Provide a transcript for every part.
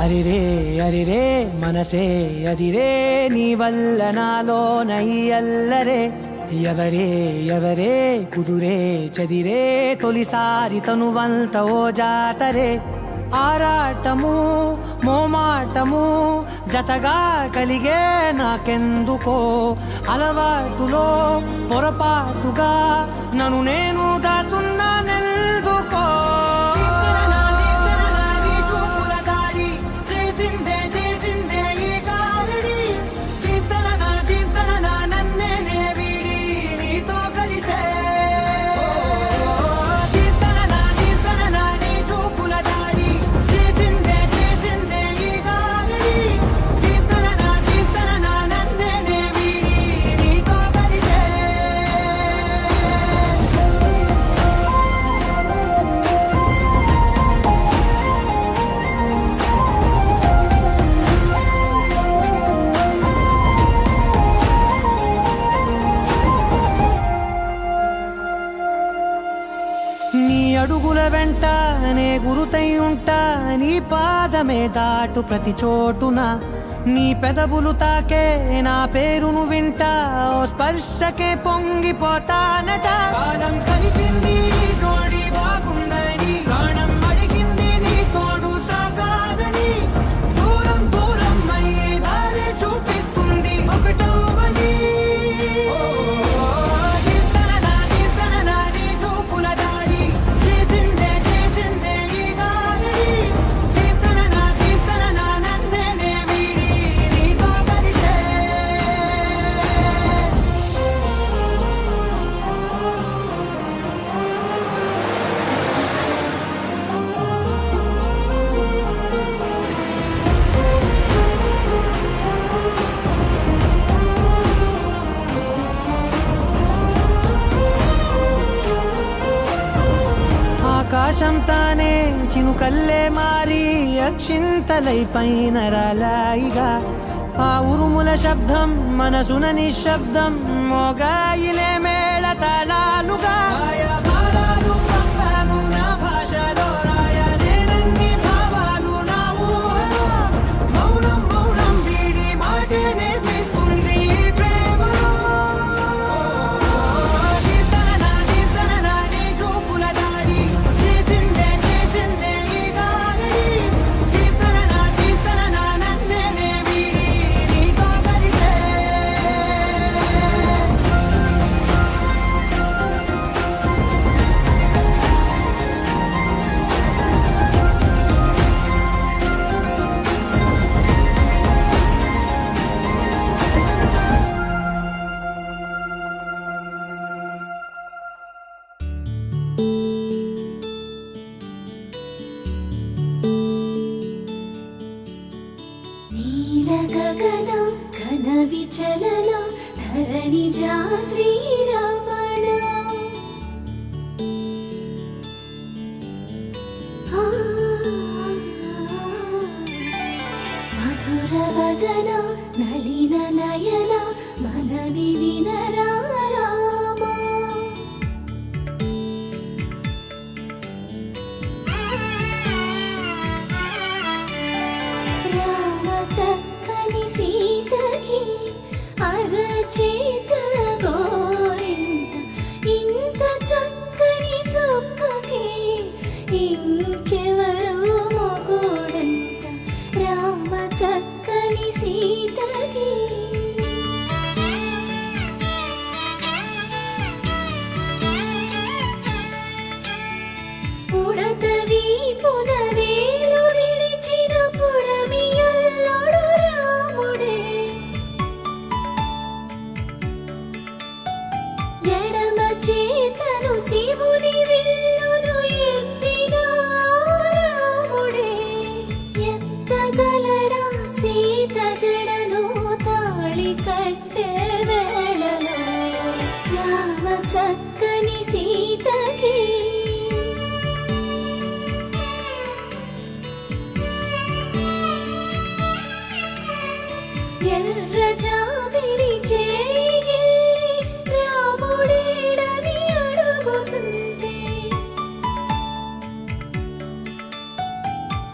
అరిరే అరిరే మనసే అరిరే నీ వల్ల నాలోనై అల్లరే ఎవరే ఎవరే కుదురే చదిరే తొలిసారి తనువంత ఓ జాతరే ఆరాటము మోమాటము జతగా కలిగే నాకెందుకో అలవాటులో పొరపాటుగా నన్ను నేను దాచున్నానెందుకో నీ అడుగుల వెంట నే గురుతై ఉంటా నీ పాదమే దాటు ప్రతి చోటున నీ పెదవులు తాకే నా పేరును వింటా ఓ స్పర్శకే పొంగిపోతానట కాలం కలిపింది జోడి బాగుందని ప్రాణం అడిగింది నీ తోడు సాగాలని దూరం దూరం అయ్యే దారి చూపిస్తుంది ఒకటవని ఆకాశం తానే చినుకల్లే మారి అక్షింతలై పైన రాలాయిగా ఆ ఉరుముల శబ్దం మనసున నిశ్శబ్దం మోగాయిలే మేళ తాళాలుగా గగన ఘన విచలన ధరణిజా శ్రీరమణ మధుర వదన నళిన నయన మనని వినరా అరచేత గోరింట ఇంత చక్కని చుక్కకి ఇంకెవరు మొగుడంట రామ చక్కని సీతకి పుడతవి పునవేలు విడిచిన పుడమియల్లోడు రాముడే ఎడమ చేతను శివుని విల్లును ఎత్తిన రాముడే ఎత్తగలడా సీత జడను తాళి కట్టే వేళలో రామ చక్కని సీతకి ఎర్ర జాబిలి చేయి రాముడేడని అడుగుతుంటే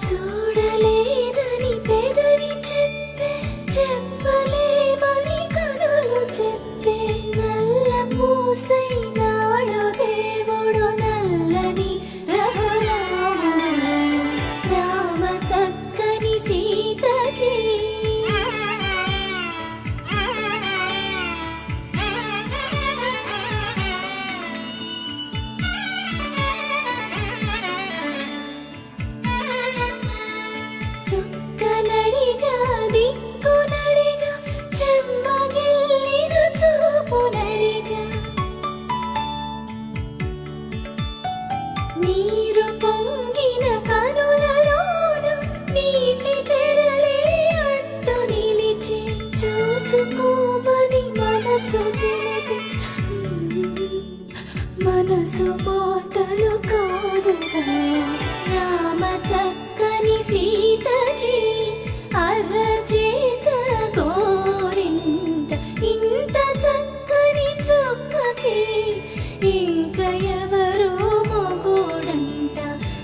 చూడలేదని మనసు మాటలు కాదుగా రామ చక్కని సీతకి అరచేత గోరింట ఇంత చక్కని చుక్కకి ఇంక ఎవరో మొగుడంట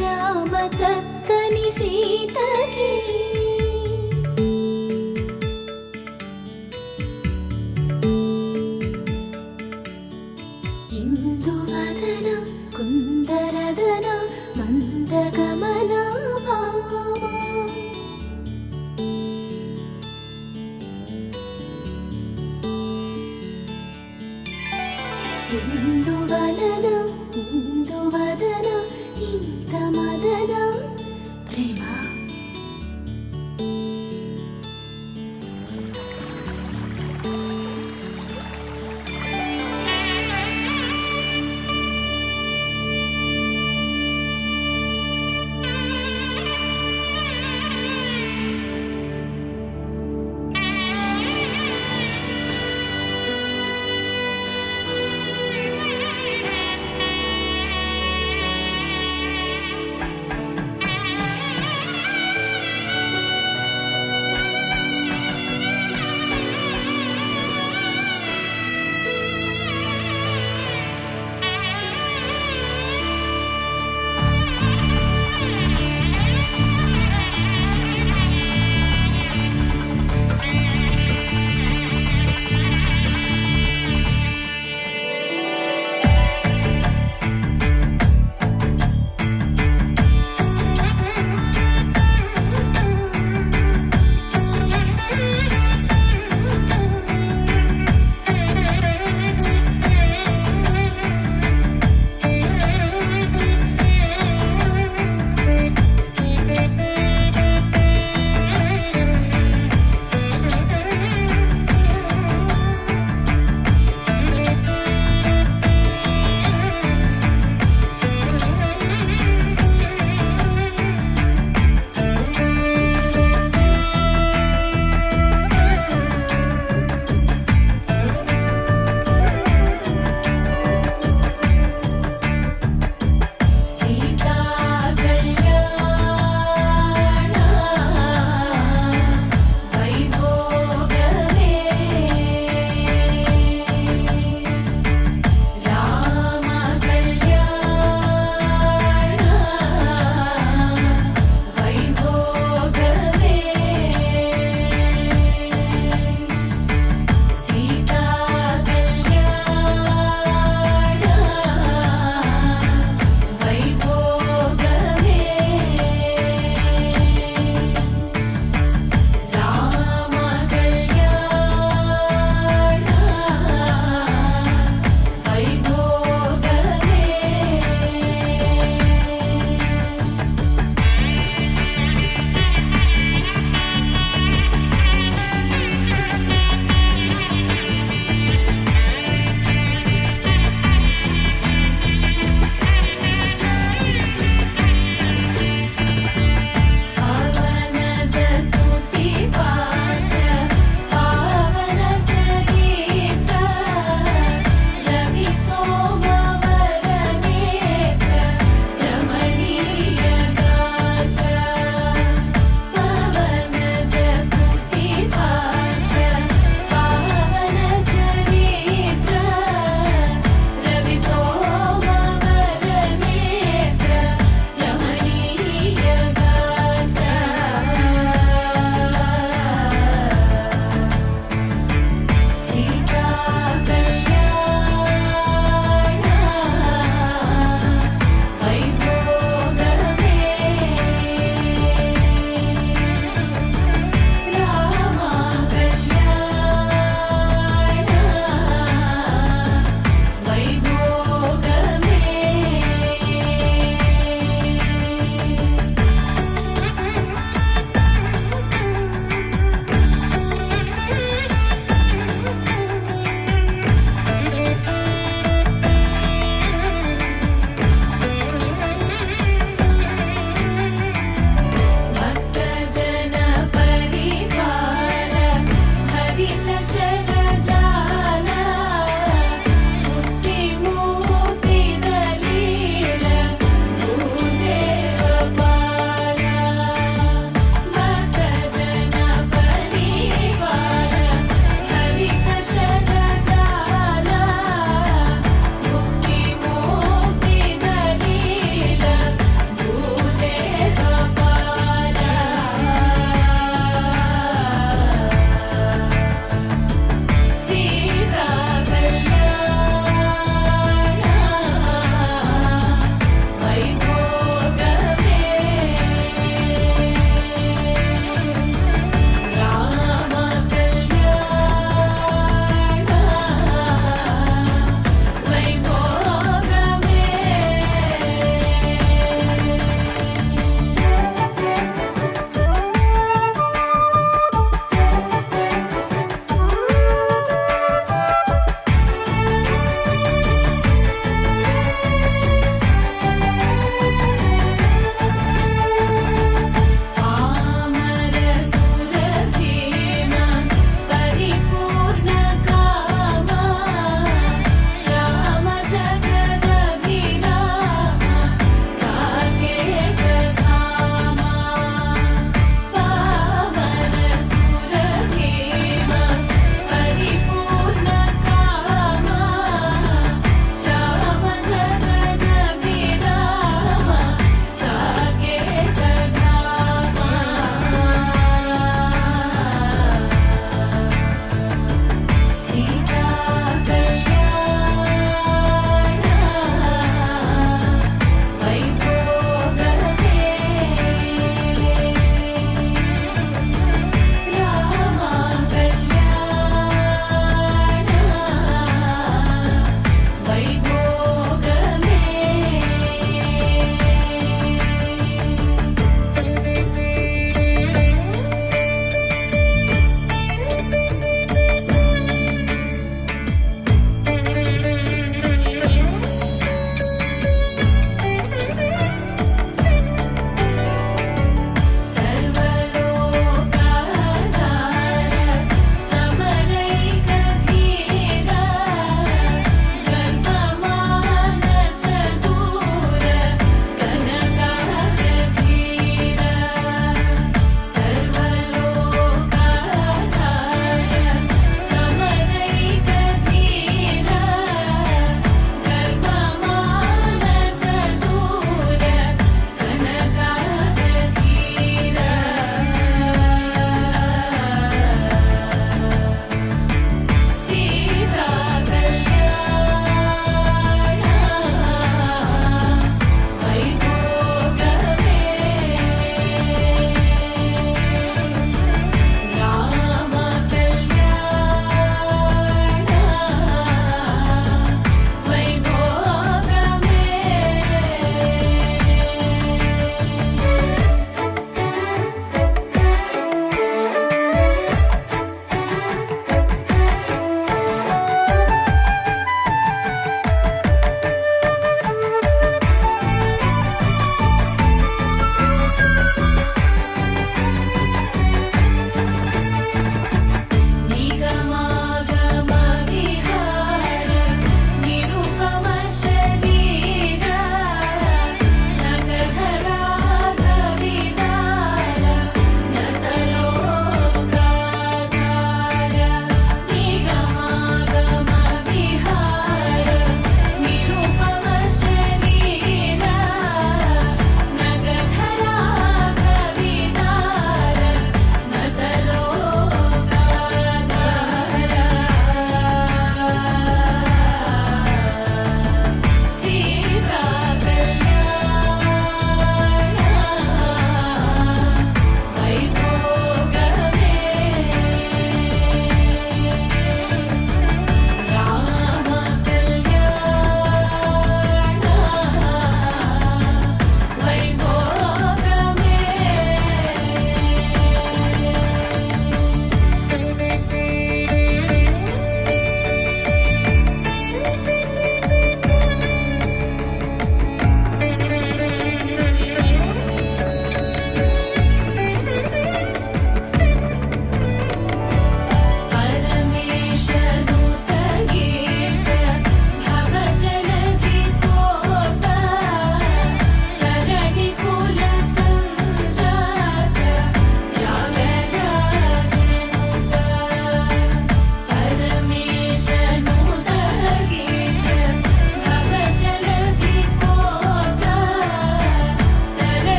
రామ చక్కని సీతకి ఇందువదన కుందరదన మందగమన భామా ఇందువలన ఇందువదన ఇంత మదన ప్రేమ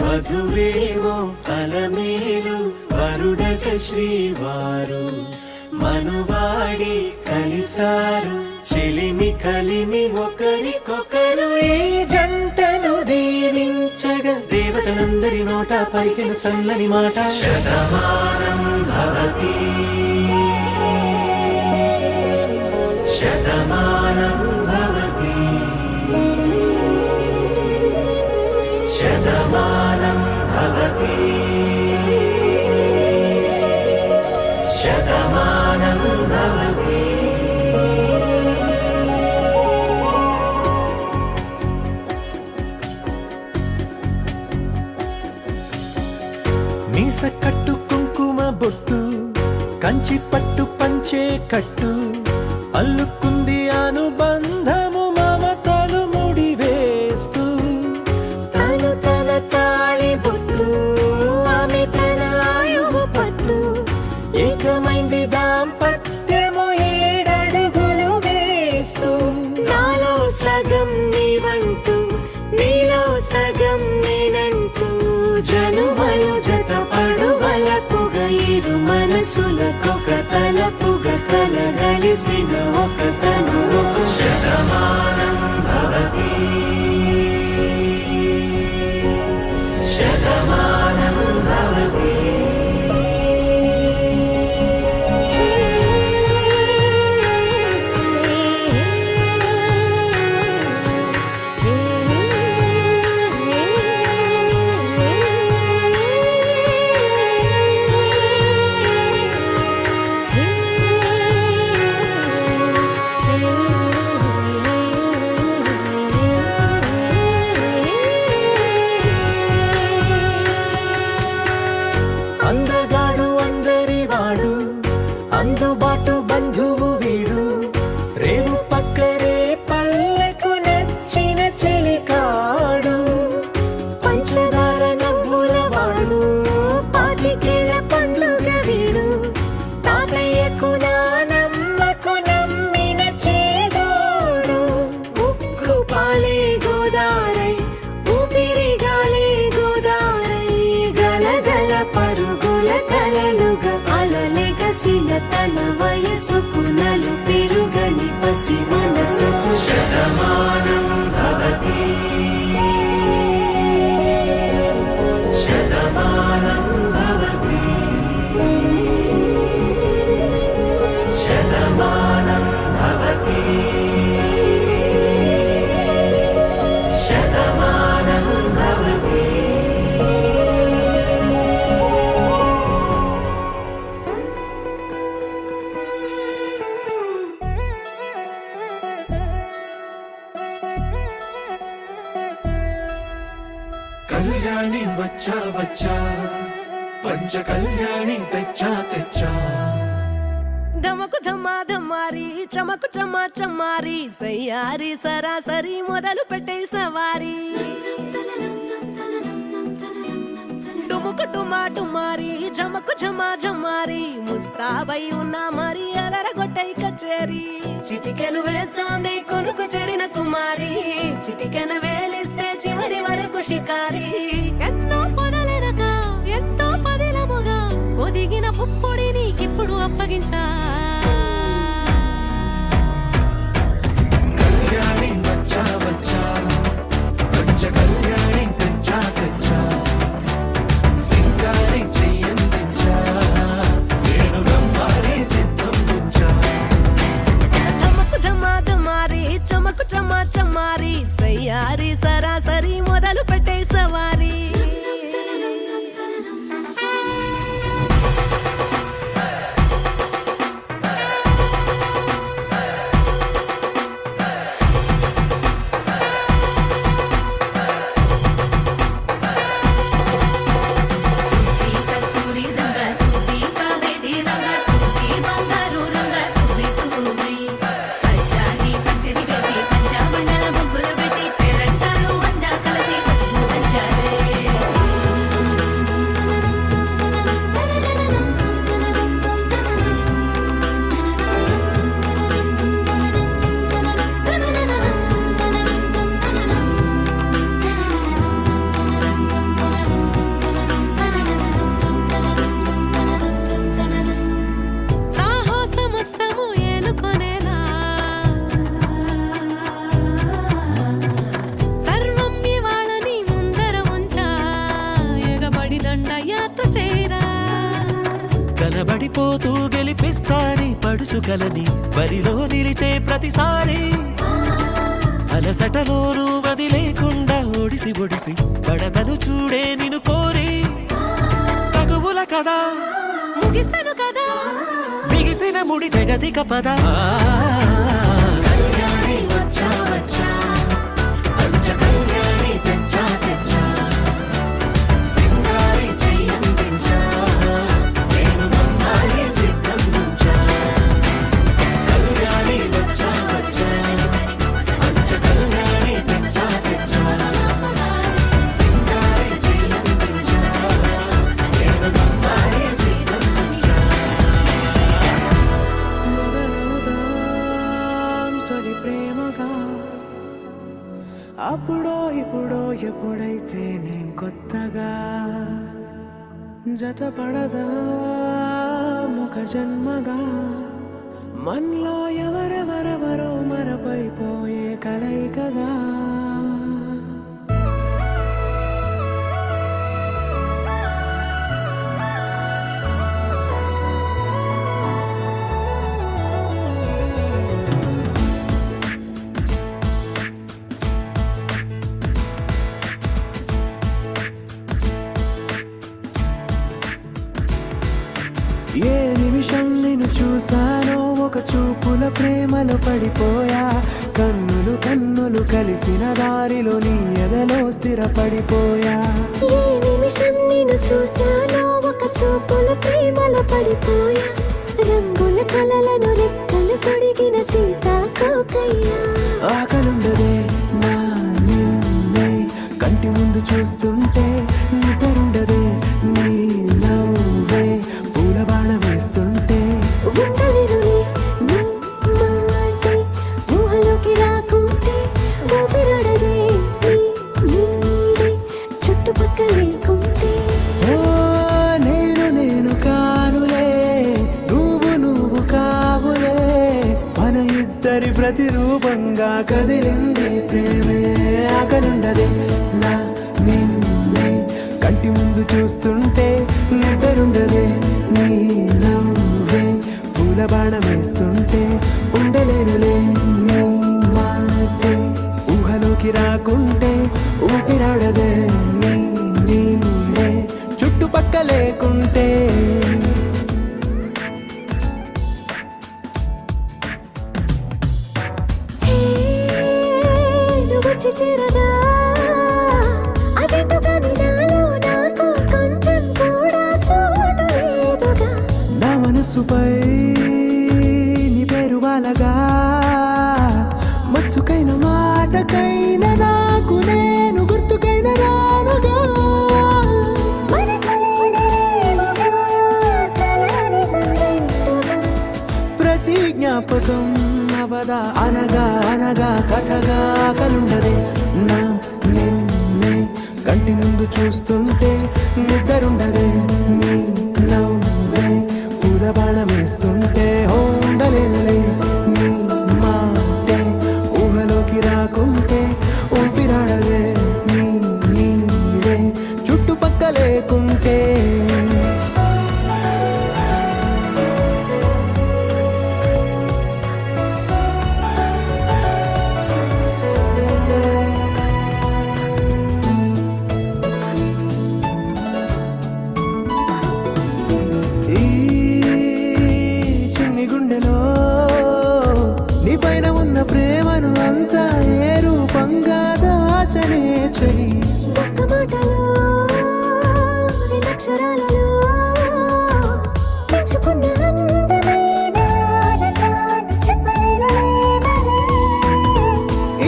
వధువేమో అలమేలు వరుడట శ్రీవారు మనువాడి కలిసారు చెలిమి కలిమి ఒకరికొకరు ఈ జంటను దీవించగా దేవతలందరి నోట పలికిన చల్లని మాట శతమానం భవతి శతమానం భవతి శతమానం భవతి శతమానం భవతి. మీస కట్టు కుంకుమ బొట్టు కంచి పట్టు పంచే కట్టు అల్లుకుంది అనుబంధము మమతలు ముడివేస్తూ తను తన తాళి బొట్టు ఆమె తన ఆయువు పట్టు ఏకమైంది దాంపత్యము 7 అడుగులు వేస్తూ నాలో సగం నీవంటూ నీలో సగం నేనంటూ జనుమలు జత పడువలపుగ ఇరు మనసులకొక తలపుగ కలగలిసిన ఒక తను ఒక శతమానం భవతి శతమానం భవతి. అందగాడు అందరివాడు అందుబాటు బంధువు వీడు రేవు పక్కరే పల్లెకు నచ్చిన చెలికాడు పంచదార నవ్వుల వాడు పాతికేల పండుగ వీడు తాతయ్యకు నానమ్మకు నమ్మిన చేదోడు ఉక్కు పాలే గోదారై ఊపిరి గాలే గోదారై గలగల పరుగుల కలలుగా అలలెగసిన తన వయసుకు నలు పెరుగని పసి మనసుకు శతమానం భవతి శతమానం భవతి శతమానం భవతి శతమానం భవతి. కళ్యాణి వచ్చా వచ్చా పంచ కళ్యాణి తెచ్చా తెచ్చా ధమకు ధమా ధమారి చమకు చమా చమారి సయ్యారి సరాసరి మొదలు పెట్టే సవారి డుముకు డుమా డుమారి జమకు ఝమా ఝమారి ముస్తాబై ఉన్నా మరి అలరగొట్టై కచేరి చిటికెను వేస్తోంది కొనుకు చెడిన కుమారి చిటికెను వేలిస్తే చివరి వరకు షికారి ఎన్నో పొదలెనక ఎంతో పదిలముగా ఒదిగిన పుప్పొడి నీకిప్పుడు అప్పగించా కళ్యాణి వచ్చా వచ్చా పంచ కళ్యాణి తెచ్చా తెచ్చా సింగారి చెయ్యందించా నేను గమ్మారి సిద్ధం ఉంచా ధమకు ధమా ధమారి చమకు చమా చమారి సయ్యారి సరాసరి మొదలు పెట్టే సవారి తడబడిపోతూ గెలిపిస్తాని పడుచుకలని బరిలో నిలిచే ప్రతిసారి అలసటలోనూ వదిలేకుండా ఒడిసి ఒడిసి పడతను చూడే నిన్ను కోరి తగువుల కదా ముగిసను కదా బిగిసిన ముడి తెగదిక పద కళ్యాణి వచ్చా వచ్చా పంచ కళ్యాణి తెచ్చా తెచ్చా సింగారి చెయ్యందించా నేను నమ్మాలి సిద్ధందించా కళ్యాణి వచ్చా వచ్చా పంచ కళ్యాణి తెచ్చా తెచ్చా సింగారి చెయ్యందించా నేను నమ్మాలి సిద్ధందించా తొలి ప్రేమగా అప్పుడో ఇప్పుడో ఎప్పుడైతే నేను కొత్తగా జతపడదా ముఖ జన్మగా మనలో ఎవరెవరెవరో మరపైపోయే కలయికగా ఏ నిమిషం నిన్ను చూసానో ఒక చూపుల ప్రేమలో పడిపోయా కన్నులు కన్నులు కలిసిన దారిలో నీ ఎదలో స్థిరపడిపోయా ఏ నిమిషం నేను చూశానో ఒక చూపుల ప్రేమలో పడిపోయా రంగుల కలలను రెక్కలు తొడిగిన సీతాకోకయ్యా ఆకలుండదే నా నిన్నే కంటి ముందు చూస్తుంటే నిద్రుండదే నీ నవ్వే పూల బాణం వేస్తుంటే ఉండలేనులే నీ మాటే ఊహలోకి రాకుంటే ఊపిరాడదే నీ నీడే చుట్టుపక్కల లేకుంటే ఓ నేను కానులే నువ్వు కావులే మన ఇద్దరి ప్రతిరూపంగా కదిలింది ప్రేమే ఆకలుండదే నా నిన్నే కంటి ముందు చూస్తుంటే నిద్రుండదే నీ నవ్వే పూల బాణం వేస్తుంటే ఉండలేనులే నీ మాటే ఊహలోకి రాకుంటే ఊపిరాడదే నీ నీడే చుట్టుపక్క లేకుంటే నువ్వు వచ్చి చేరగా అదేంటో కానీ నాలో నాకు కొంచెం కూడా చోటు లేదుగా నా మనసుపై నీ పేరు వాలగా మచ్చుకైన మాటకైన నాకు నేను గుర్తుకైన రానుగా మనకులేనేమోగా కలని సంగంటుగా ప్రతి జ్ఞాపకం అవదా అనగా అనగా కథగా కలుండదే నా నిన్నే కంటి ముందు చూస్తుంటే నిద్రుండదే నీ నవ్వే పూల బాణం వేస్తుంటే ఉండలేనులే నీ మాటే ఊహలోకి రాకుంటే ఊపిరాడదే నీ నీడే చుట్టుపక్క లేకుంటే ఈ చిన్ని గుండెలో నీ పైన ఉన్న ప్రేమను అంతా ఏ రూపంగా దాచనే చలి ఒక్క మాటలో రెండక్షరాలలో పెంచుకున్న అందమైన ఆనందాన్ని చెప్పలేనులే మరి.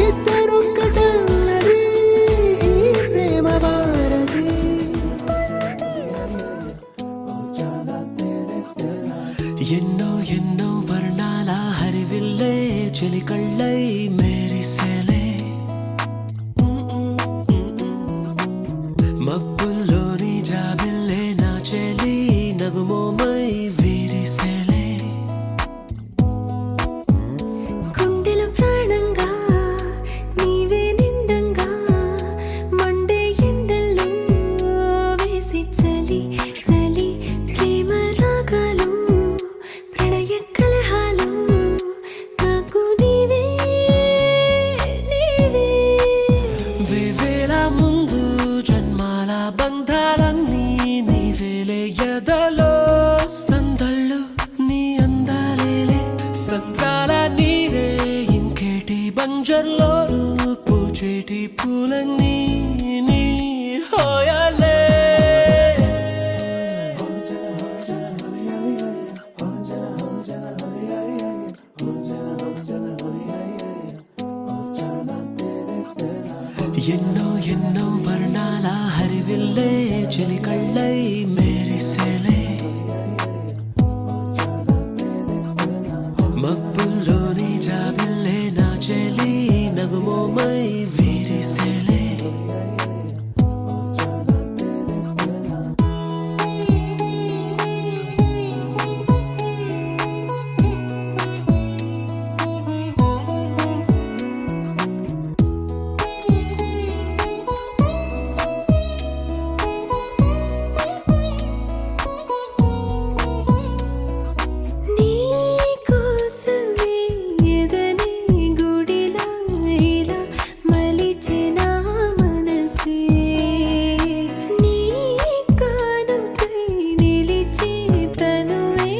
ఇద్దరొక్కటన్నది ఈ ప్రేమ వారది ఎన్నో ఎన్నో వర్ణాల హరివిల్లే చెలికళ్ళై మేరిసేలే మబ్బుల్లోని జాబిల్లే నా చెలి నగుమోమై వీరిసేలే గుండెలో ప్రాణంగా నీవే నిండంగా మండే ఎండల్లో వేసి చలి చలి ప్రేమ రాగాలు ముందు జన్మాల బంధాలన్నీ నీవేలే ఎదలో సందళ్ళు నీ అందాలేలే సంతాల నీరే ఇంకేటి బంజర్లో పూచేటి పూలన్నీ నీ హోయాలే ఎన్నో ఎన్నో వర్ణాల హరివిల్లే చెలికళ్ళై మేరిసేలే మబ్బుల్లోని జాబిల్లే నా చెలి నగుమోమై వీరిసేలే నీ కోసమే ఎదనే గుడిలా ఇలా మలిచిన మనసే నీ కానుకై నిలిచి తనువే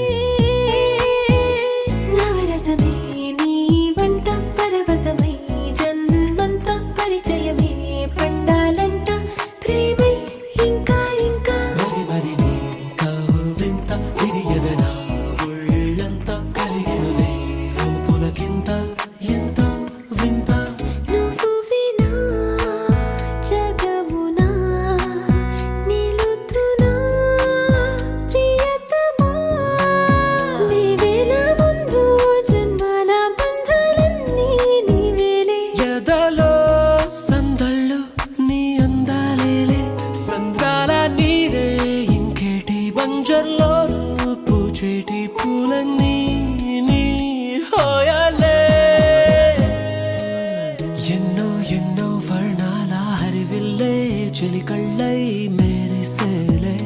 నవరసమే నీ వంట పరవశమై జన్మంతా పరిచయమే పండాలంట ప్రేమై ఇంకా ఇంకా మరి మరి నీ కవ్వింత విరియగన ఒళ్ళంతా కలిగెనులే పులకింత ఎంత వింత నువ్వు వినా జగమునా నిలుతునా ప్రియతమా నీవేల ముందు జన్మాల బంధాలన్నీ నీవేలే ఎదలో సందళ్ళు నీ అందాలేలే సందాల నీరే ఇంకేటి బంజర్లో పూచేటి పూలన్నీ నీ హోయాలే ఎన్నో ఎన్నో వర్ణాల హరివిల్లే చెలికళ్ళై మేరిసేలే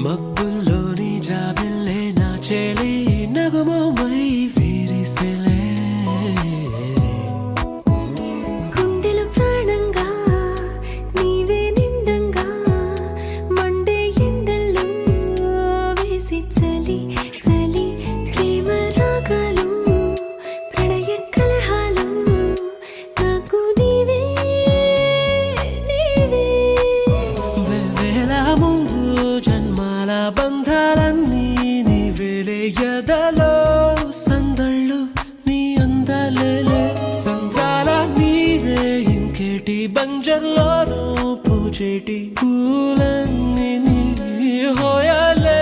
మబ్బుల్లోని జాబిల్లే నా చెలి నగుమోమై వీరిసేలే గుండెలు ప్రాణంగా నీవే నిండంగా మండే ఎండల్లో వేసి చలి చలి ప్రేమ రాగాలు ప్రణయ కలహాలు నాకు నీవే నీవే వేవేల ముందు జన్మాల బంధాలన్నీ నీవేలే ఎదలో సందళ్ళు నీ అందాలేలే సంద్రాల నీరే ఇంకేటి బంజర్లోనూ పూచేటి పూలన్నీ నీ హోయాలే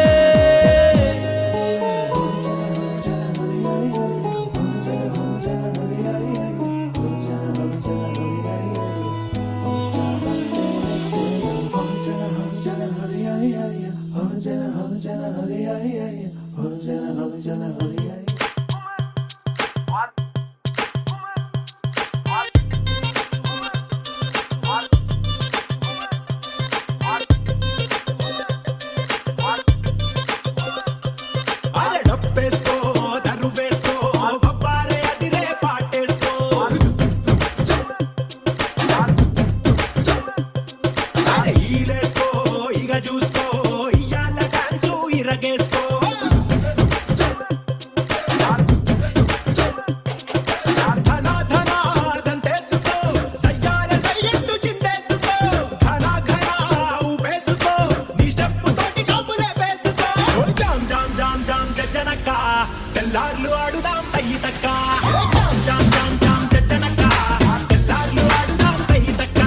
అరే డప్పేసుకో దరువేసుకో పప్పారే అదిరే పాటేసుకో అరే ఈలేసుకో ఇగ చూసుకో ఇయ్యాల డాన్సు ఇరగేసుకో ధనా ధనా దంతేసుకో సయ్యార సయ్యద్దు చిందేసుకో ధనా ఘనా ఊపేసుకో నీ స్టెప్ తోటి కబులే వేసుకో జామ్ జామ్ జామ్ జామ్ జనక తెల్లార్లు ఆడుదాం తయ్యి తక్క జామ్ జామ్ జామ్ జామ్ జనక తెల్లార్లు ఆడుదాం తయ్యి తక్క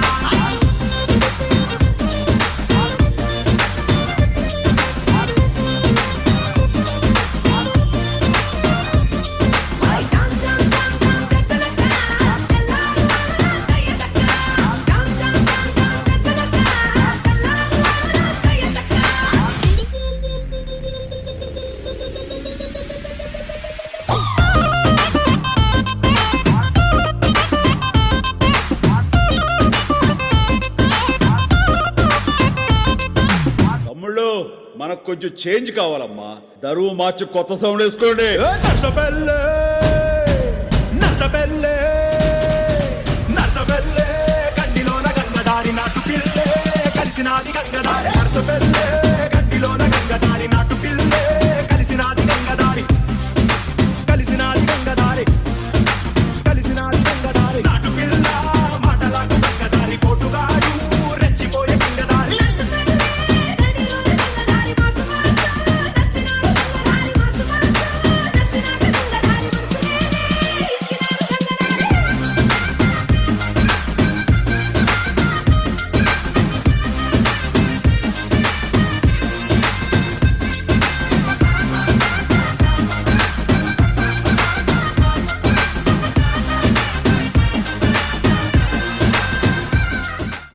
తమ్ముళ్ళు మనకు కొంచెం చేంజ్ కావాలమ్మా దరువు మార్చి కొత్త సౌండ్ వేసుకోండి నర్సబెల్లే నర్సబెల్లే నాది గంగదారే హర్ష పెళ్ళే